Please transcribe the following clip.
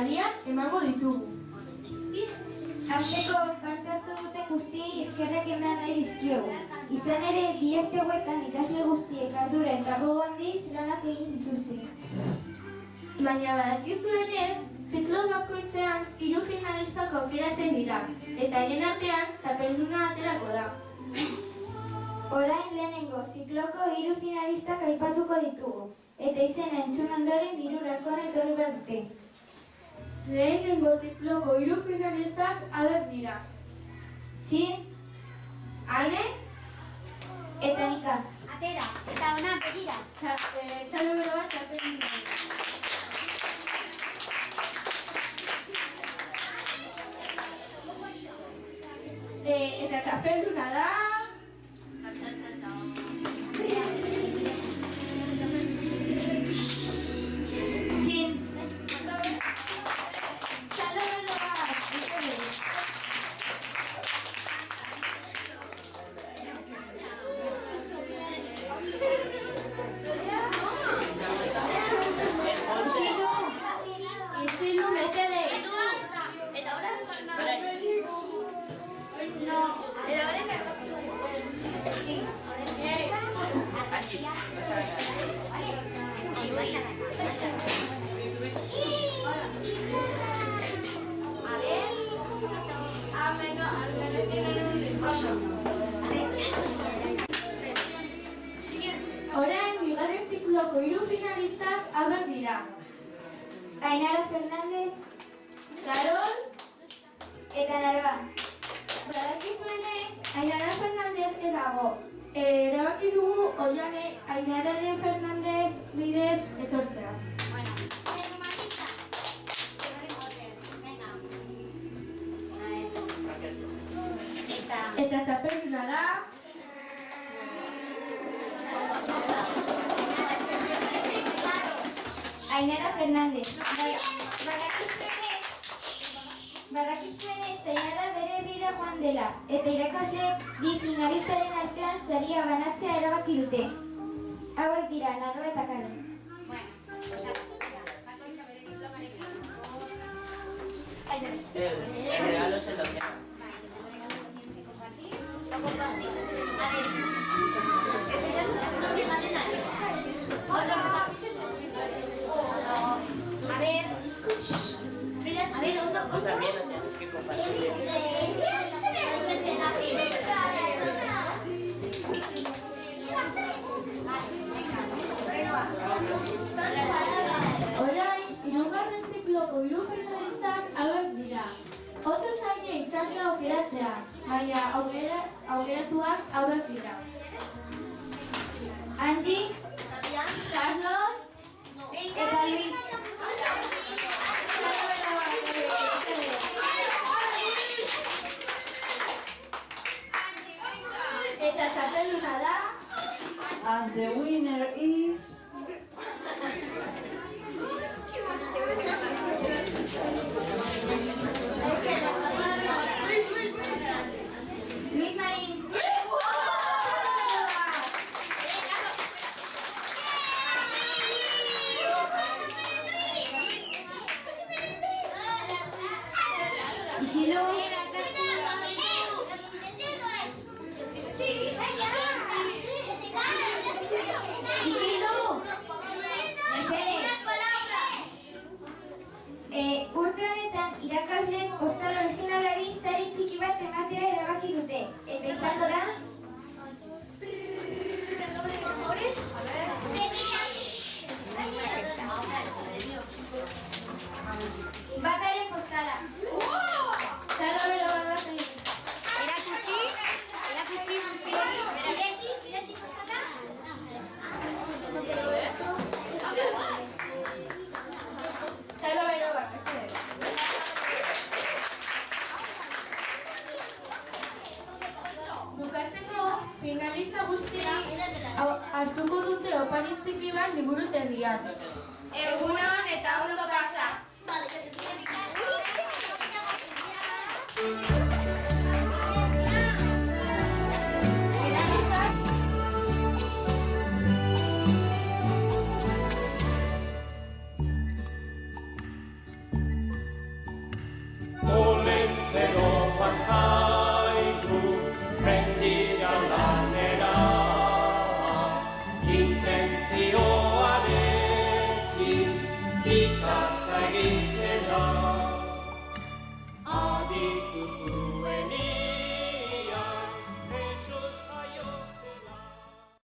sariak emango ditugu. Hasteko parte hartu duten guztiei eskerrak eman nahi dizkiogu. Izan ere, bi aste hauetan ikasle guztiek ardura eta gogo handiz lanak egin dituzte. Baina badakizuenez, ziklo bakoitzean 3 finalistak aukeratzen dira, eta haien artean txapelduna aterako da. Orain lehenengo zikloko 3 finalistak aipatuko ditugu, eta izena entzun ondoren 3 lakona etorri behar dute. Lehenengo zikloko 3 finalistak hauek dira. Txin, Ane, eta Nika. Atera, eta ona begira. Txalo bero bat txapelduna. Eta txapelduna da... Txin, Txalo bero bat, Izilu mesede. Eta ora? no, Eta ora? Orain, bigarren zikloko 3 finalistak hauek dira. Ainara Fernandez Karol, eta Narba. badakizuenez, Ainara Fernandez ez dago. Erabaki dugu Oiane Ainararen Fernandez bidez etortzea. Bueno. Venga. Eta txapelduna da... Ainara Fernandez. Badakizuenez, Ainara bere herrira joan dela, eta irakasleek 2 finalistaren artean saria banatzea erabaki dute. Hauek dira, Narba eta Karol. Bueno, bakoitza bere diplomarekin. El regalo se lo lleva. Lo compartís. A ver. Eso ya no se vale nada. A ver. Mira, a ver, Tú también lo tienes que compartir. Orain, 3. zikloko 3 finalistak hauek dira. Oso zaila izan da aukeratzea, baina aukeratuak hauek dira. Angie Carlos, eta Luis. eta txapelduna da... And the winner is... Luis Marín. Isidro. Urte honetan irakasleek postal originalari sari txiki bat ematea erabaki dute. Eta izango da... Bataren postala. Txalo bero bat egin. Erakutsi guztioi. Ireki postala. Txalo bero bat, bukatzeko, finalista guztiak hartuko dute opari txiki bat liburutegian. Egunon eta ondo pasa. Vale,